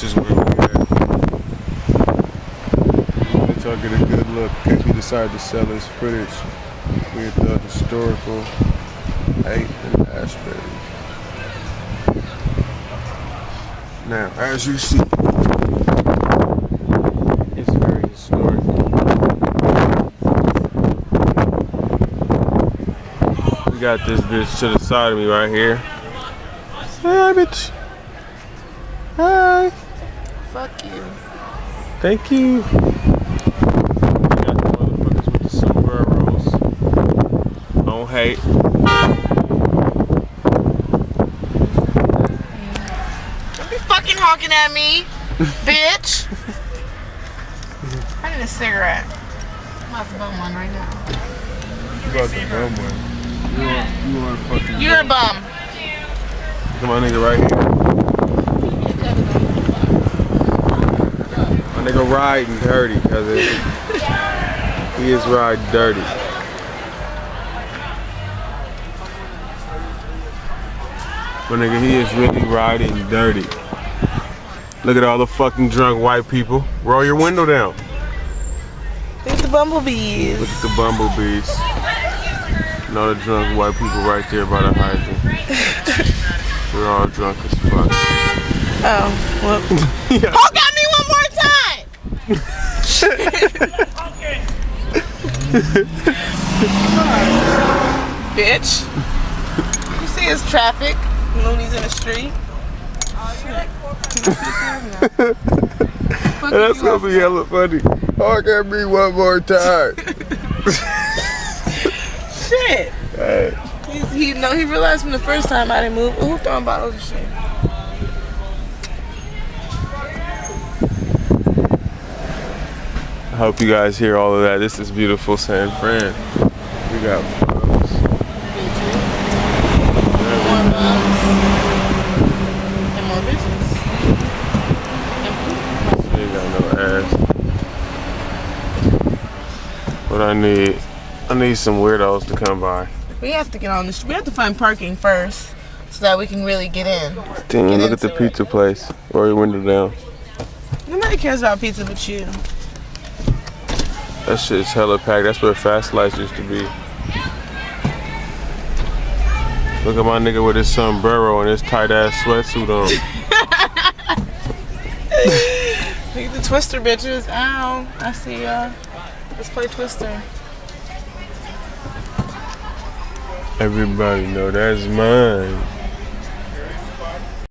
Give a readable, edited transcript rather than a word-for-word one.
this is where we at. Let y'all get a good look in case we decide to sell this footage with the historical haight and Ashbury. Now, as you see, it's very historic. We got this bitch to the side of me right here. Say hi, bitch. Hi. Fuck you. Thank you. We got the motherfuckers with the sombreros on haight. Don't be fucking honking at me, bitch. I need a cigarette. I'm about to bum one right now. You about to bum one. You want fucking. You're a bum. Come on, nigga, right here. My nigga riding dirty, cause he is riding dirty. My nigga, he is really riding dirty. Look at all the fucking drunk white people. Roll your window down. Look at the bumblebees. Look at the bumblebees. And all the drunk white people right there by the hydrant. We're all drunk as fuck. Oh, well. Yeah. Honk at me one more time! Bitch. You see his traffic? Looney's in the street. That's gonna be hella funny. Honk at me one more time. Shit. Hey. He realized from the first time I didn't move. Who throwing bottles of shit? I hope you guys hear all of that. This is beautiful San Fran. We got bums. More bums. And more bitches. You ain't got no ass. What I need some weirdos to come by. We have to get on this. We have to find parking first so that we can really get in. Damn, look at the pizza place. Roll your window down. Nobody cares about pizza but you. That shit's hella packed. That's where Fast Lights used to be. Look at my nigga with his sombrero and his tight ass sweatsuit on. Look at the Twister bitches. Ow. I see y'all. Let's play Twister. Everybody know that's mine.